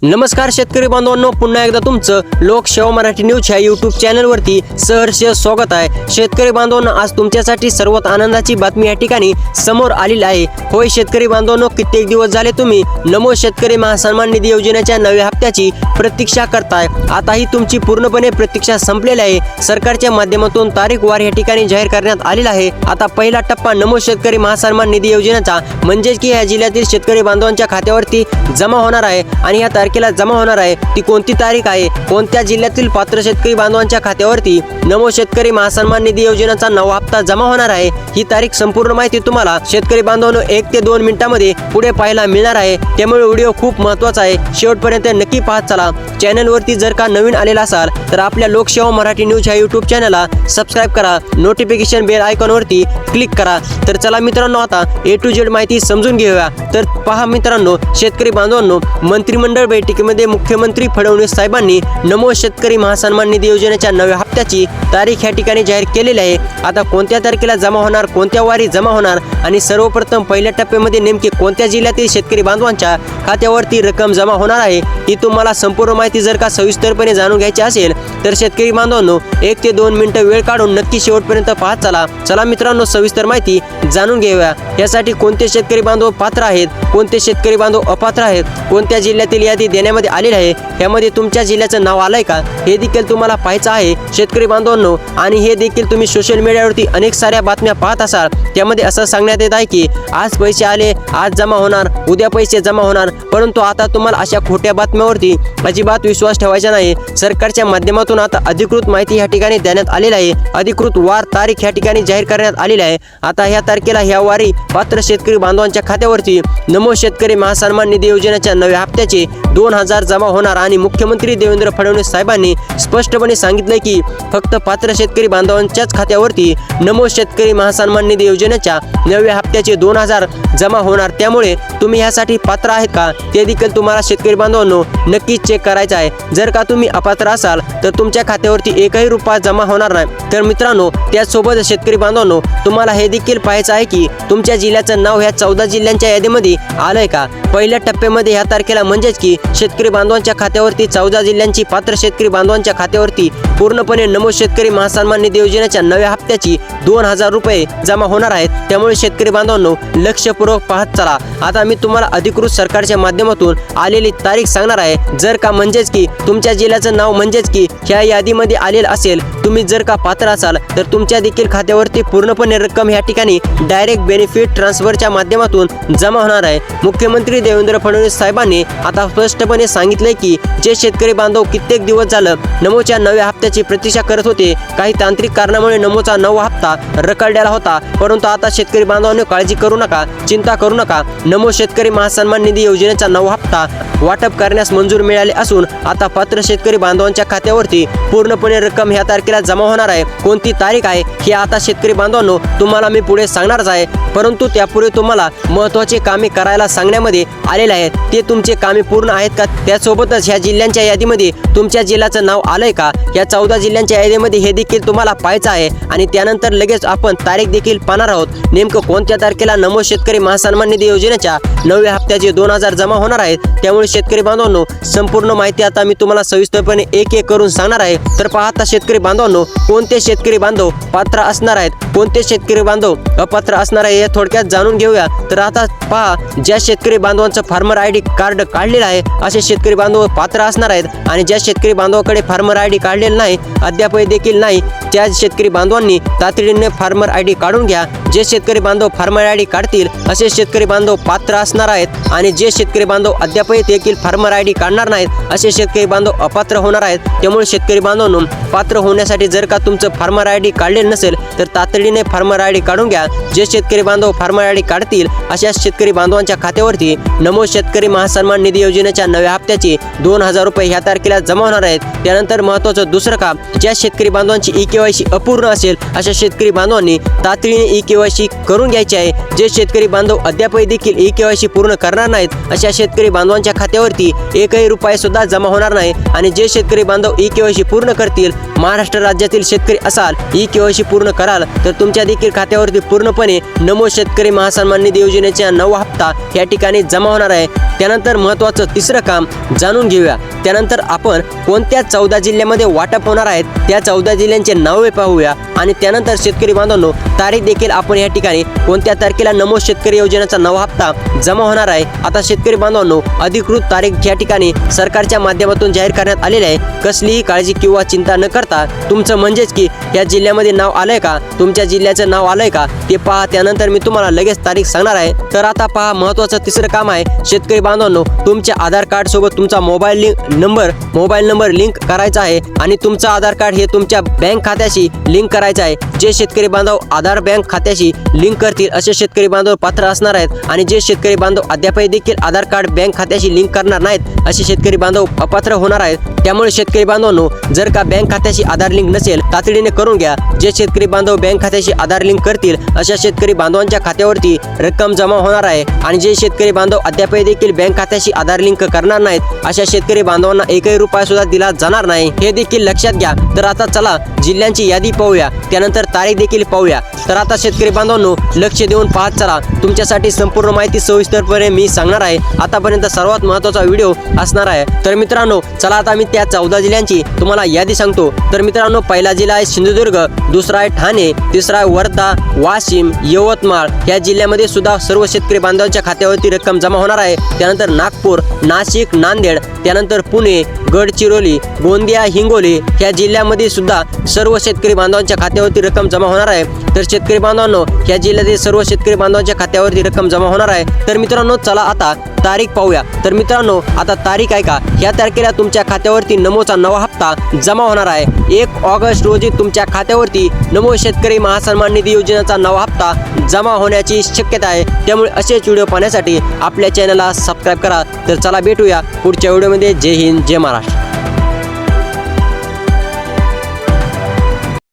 नमस्कार शेतकरी बांधवांनो, पुन्हा एकदा तुमचं लोकसेवा मराठी न्यूज ह्या यूट्यूब चॅनलवरती सहर्ष स्वागत आहे। शेतकरी बांधवांनो, आज तुमच्यासाठी सर्वात आनंदाची बातमी या ठिकाणी समोर आलेली आहे। होय शेतकरी बांधवांनो, कित्येक दिवस झाले तुम्ही नमो शेतकरी महासन्मान निधी योजनेच्या नव्या हप्त्याची प्रतीक्षा करताय। आता ही तुमची पूर्णपणे प्रतीक्षा संपलेली आहे। सरकारच्या माध्यमातून तारीखवार या ठिकाणी जाहीर करण्यात आलेला आहे। आता पहिला टप्पा नमो शेतकरी महासन्मान निधी योजनेचा म्हणजेच की या जिल्ह्यातील शेतकरी बांधवांच्या खात्यावरती जमा होणार आहे आणि या तारखेला जमा होणार आहे ती कोणती तारीख आहे, कोणत्या जिल्ह्यातील पात्र शेतकरी बांधवांच्या खात्यावरती नमो शेतकरी महासन्मान निधी योजनेचा नवा हप्ता जमा होणार आहे, ही तारीख संपूर्ण माहिती तुम्हाला शेतकरी बांधवांनो 1 ते 2 मिनिटांमध्ये पुढे पाहायला मिळणार आहे। त्यामुळे व्हिडिओ खूप महत्त्वाचा आहे, शेवटपर्यंत नक्की पाहत चला। चॅनलवरती जर का नवीन आलेला असाल तर आपल्या लोकसेवा मराठी न्यूज ह्या यूट्यूब चॅनलला सबस्क्राइब करा, नोटिफिकेशन बेल आयकॉनवरती क्लिक करा। तर चला मित्रांनो, आता A to Z माहिती समजून घेऊया। तर पहा मित्रांनो, शेतकरी बांधवांनो, मंत्रिमंडळ बैठकीमध्ये मुख्यमंत्री फडणवीस साहेबांनी नमो शेतकरी महासन्मान निधी योजनेच्या नव्या हप्त्याची तारीख या ठिकाणी जाहीर केलेली आहे। आता कोणत्या तारखेला जमा होणार, कोणत्या वारी जमा होणार आणि सर्वप्रथम पहिल्या टप्प्यामध्ये नेमके कोणत्या जिल्ह्यातील शेतकरी बांधवांच्या खात्यावरती रक्कम जमा होणार आहे, ही तुम्हाला संपूर्ण माहिती जर का सविस्तरपणे जाणून घ्यायची असेल तर शेतकरी बांधवांनो 1 ते 2 मिनिटं वेळ काढून नक्की शेवटपर्यंत पाहत चला मित्रांनो, सविस्तर माहिती जाणून घेऊया। यासाठी कोणते शेतकरी बांधव पात्र आहेत, कोणते शेतकरी बांधव अपात्र आहेत, कोणत्या जिल्ह्यातील यादी देण्यामध्ये आलेली आहे, यामध्ये तुमच्या जिल्ह्याचं नाव आलंय का, हे देखील तुम्हाला पाहायचं आहे शेतकरी बांधवांनो। आणि हे देखील तुम्ही सोशल मीडियावरती अनेक साऱ्या बातम्या पाहत असाल, त्यामध्ये असं सांगण्यात येत आहे की आज पैसे आले, आज जमा होणार, उद्या पैसे जमा होणार। परंतु आता तुम्हाला अशा खोट्या बातम्यावरती अजिबात विश्वास ठेवायचा नाही। सरकारच्या माध्यमातून आता अधिकृत माहिती या ठिकाणी देण्यात आलेली आहे, अधिकृत वार तारीख या ठिकाणी जाहीर करण्यात आलेली आहे। आता ह्या तारखेला ह्या वारी पात्र शेतकरी बांधवांच्या खात्यावरती नमो शेतकरी महासन्मान निधी योजनेच्या नव्या हप्त्याचे 2000 जमा होणार आणि मुख्यमंत्री देवेंद्र फडणवीस साहेबांनी स्पष्टपणे सांगितले की फक्त पात्र शेतकरी बांधवांच्याच खात्यावरती नमो शेतकरी महासन्मान निधी योजनेच्या नव्या हप्त्याचे 2000 जमा होणार। त्यामुळे तुम्ही यासाठी पात्र आहेत का, ते देखील तुम्हाला शेतकरी बांधवांनो नक्कीच चेक करायचं आहे। जर का तुम्ही अपात्र असाल तर तुमच्या खात्यावरती एकही रुपया जमा होणार नाही। तर मित्रांनो, त्याचसोबत शेतकरी बांधवांनो, तुम्हाला हे देखील पाहायचं आहे की तुमच्या जिल्ह्याचं नाव ह्या 14 जिल्ह्यांच्या यादीमध्ये आलंय का। पहिल्या टप्प्यामध्ये ह्या तारखेला म्हणजेच की शेतकरी बांधवांच्या खात्यावरती 14 जिल्ह्यांची पात्र शेतकरी बांधवांच्या खात्यावरती पूर्णपणे नमो शेतकरी महासन्मान निधी योजनेच्या नव्या हप्त्याची 2000 रुपये जमा होणार आहेत। त्यामुळे शेतकरी बांधवांनो लक्षपूर्वक पाहत चला। आता मी तुम्हाला अधिकृत सरकारच्या माध्यमातून आलेली तारीख सांगणार आहे। जर का म्हणजेच की तुमच्या जिल्ह्याचं नाव म्हणजेच की ह्या यादीमध्ये आलेलं असेल, तुम्ही जर का पात्र असाल तर तुमच्या देखील खात्यावरती पूर्णपणे रक्कम ह्या ठिकाणी डायरेक्ट बेनिफिट ट्रान्सफरच्या माध्यमातून जमा होणार आहे। मुख्यमंत्री देवेंद्र फडणवीस साहेबांनी आता स्पष्टपणे सांगितले की जे शेतकरी बांधव कित्येक दिवस झालं नमोच्या नव्या हप्त्याची प्रतीक्षा करत होते, काही तांत्रिक कारणामुळे नमोचा नवा हप्ता रखडलेला होता, परंतु आता शेतकरी बांधवांनी काळजी करू नका, चिंता करू नका। नमो शेतकरी महासन्मान निधी योजनेचा नवा हप्ता वाटप करण्यास मंजूर मिळाले असून आता पात्र शेतकरी बांधवांच्या खात्यावरती पूर्णपणे रक्कम ह्या तारखेला जमा होणार आहे। कोणती तारीख आहे हे आता शेतकरी बांधवांनो तुम्हाला मी पुढे सांगणारच आहे, परंतु त्यापूर्वी तुम्हाला महत्त्वाचे कामे करायला सांगण्यामध्ये आलेले आहेत। ते तुमचे कामे पूर्ण आहेत का, त्यासोबतच ह्या जिल्ह्यांच्या यादीमध्ये तुमच्या जिल्ह्याचं नाव आलंय का, या 14 जिल्ह्यांच्या यादीमध्ये हे देखील तुम्हाला पाहायचं आहे। आणि त्यानंतर लगेच आपण तारीख देखील पाहणार आहोत, नेमकं कोणत्या तारखेला नमो शेतकरी महासन्मान निधी योजनेच्या नव्या हप्त्याचे 2000 जमा होणार आहेत। त्यामुळे शेतकरी बांधवांनो संपूर्ण माहिती आता मी तुम्हाला सविस्तरपणे एक एक करून सांगणार आहे। तर पाहता शेतकरी बांधवांनो, कोणते शेतकरी बांधव पात्र असणार आहेत, कोणते शेतकरी बांधव अपात्र असणार आहे, हे थोडक्यात जाणून घेऊया। तर आता पहा, ज्या शेतकरी बांधवांचं फार्मर ID कार्ड काढलेलं आहे असे शेतकरी बांधव पात्र असणार आहेत आणि ज्या शेतकरी बांधवाकडे फार्मर ID काढलेलं नाही, अद्याप देखील नाही, त्या शेतकरी बांधवांनी तातडीने फार्मर ID काढून घ्या। जे शेतकरी बांधव फार्मर ID काढतील असे शेतकरी बांधव पात्र असणार आहेत आणि जे शेतकरी बांधव अद्याप देखील फार्मर ID काढणार नाहीत असे शेतकरी बांधव अपात्र होणार आहेत। त्यामुळे शेतकरी बांधवांनो, पात्र होण्यासाठी जर का तुमचं फार्मर ID काढलेलं नसेल तर तातडीने फार्मर ID काढून घ्या। जे शेतकरी बांधव फार्मर ID काढतील अशा शेतकरी बांधवांच्या खात्यावरती नमो शेतकरी महासन्मान निधी योजनेच्या नव्या हप्त्याचे 2000 रुपये ह्या तारखेला जमा होणार आहेत। त्यानंतर महत्त्वाचं दुसरं काम, ज्या शेतकरी बांधवांची EKYC अपूर्ण असेल अशा शेतकरी बांधवांनी तातडीने EKYC करून घ्यायची आहे। जे शेतकरी बांधव अद्याप देखील EKYC पूर्ण करणार नाहीत अशा शेतकरी बांधवांच्या खात्यावरती एकही रुपया सुद्धा जमा होणार नाही आणि जे शेतकरी बांधव EKYC पूर्ण करतील, महाराष्ट्र राज्यातील शेतकरी असाल, EKYC पूर्ण कराल तर तुमच्या देखील खात्यावरती पूर्णपणे नमो शेतकरी महासन्मान निधी योजनेचा 9वा हप्ता या ठिकाणी जमा होणार आहे. त्यानंतर महत्त्वाचं तिसरं काम जाणून घेऊया. त्यानंतर आपण कोणत्या 14 जिल्ह्यामध्ये वाटप होणार आहेत त्या 14 जिल्ह्यांचे नावे पाहूया आणि त्यानंतर शेतकरी बांधवांनो तारीख देखील आपण या ठिकाणी कोणत्या तारखेला नमो शेतकरी योजनेचा 9वा हप्ता जमा होणार आहे. आता शेतकरी बांधवांनो अधिकृत तारीख या ठिकाणी सरकारच्या माध्यमातून जाहीर करण्यात आलेली आहे. कसलीही काळजी किंवा चिंता न करता तुमचं म्हणजेच की या जिल्ह्यामध्ये नाव आलंय का, तुमच्या जिल्ह्याचं नाव आलंय का ते पहा. त्यानंतर मी तुम्हाला लगेच तारीख सांगणार आहे. तर आता पहा महत्त्वाचं तिसरं काम आहे. शेतकरी बांधवांनो तुमच्या आधार कार्ड सोबत तुमचा मोबाईल नंबर लिंक करायचा आहे आणि तुमचं आधार कार्ड हे तुमच्या बँक खात्याशी लिंक करायचं आहे. जे शेतकरी बांधव आधार बँक खात्याशी लिंक करतील असे शेतकरी बांधव पात्र असणार आहेत आणि जे शेतकरी बांधव अद्यापही देखील आधार कार्ड बँक खात्याशी लिंक करणार नाहीत असे शेतकरी बांधव अपात्र होणार आहेत. त्यामुळे शेतकरी बांधवांनो जर का बँक खात्याशी आधार लिंक नसेल तातडीने करून घ्या. जे शेतकरी बांधव बँक खात्याशी आधार लिंक करतील अशा शेतकरी बांधवांच्या खात्यावरती रक्कम जमा होणार आहे आणि जे शेतकरी बांधव अद्यापही देखील बँक खात्याशी आधार लिंक करणार नाहीत अशा शेतकरी बांधवांना एकही रुपया सुद्धा दिला जाणार नाही, हे देखील लक्षात घ्या. तर आता चला जिल्ह्यांची यादी पाहूया, त्यानंतर तारीख देखील पाहूया. तर आता शेतकरी बांधवांनो लक्ष देऊन पाहत चला. तुमच्यासाठी संपूर्ण माहिती सविस्तरपणे मी सांगणार आहे. आतापर्यंत सर्वात महत्त्वाचा व्हिडिओ असणार आहे. तर मित्रांनो चला आता मी त्या 14 जिल्ह्यांची तुम्हाला यादी सांगतो. तर मित्रांनो पहिला जिल्हा आहे सिंधुदुर्ग, दुसरा आहे ठाणे, तिसरा आहे वर्धा, वाशिम, यवतमाळ या जिल्ह्यामध्ये सुद्धा सर्व शेतकरी बांधवांच्या खात्यावरती रक्कम जमा होणार आहे. त्यानंतर नागपूर, नाशिक, नांदेड, त्यानंतर पुणे, गडचिरोली, गोंदिया, हिंगोली या जिल्ह्यामध्ये सुद्धा सर्व शेतकरी बांधवांच्या खात्यावरती रक्कम जमा होणार आहे. तर शेतकरी बांधवांनो या जिल्ह्यातील सर्व शेतकरी बांधवांच्या खात्यावरती रक्कम जमा होणार आहे. तर मित्रांनो चला आता तारीख पाहूया. तर मित्रांनो आता तारीख आहे का, ह्या तारखेला तुमच्या खात्यावरती नमोचा 9वा हप्ता जमा होणार आहे. 1 ऑगस्ट रोजी तुमच्या खात्यावरती नमो शेतकरी महासन्मान निधी योजनेचा 9वा हप्ता जमा होण्याची शक्यता आहे. त्यामुळे असेच व्हिडिओ पाहण्यासाठी आपल्या चॅनलला सबस्क्राईब करा. तर चला भेटूया पुढच्या व्हिडिओमध्ये. जय हिंद, जय महाराष्ट्र.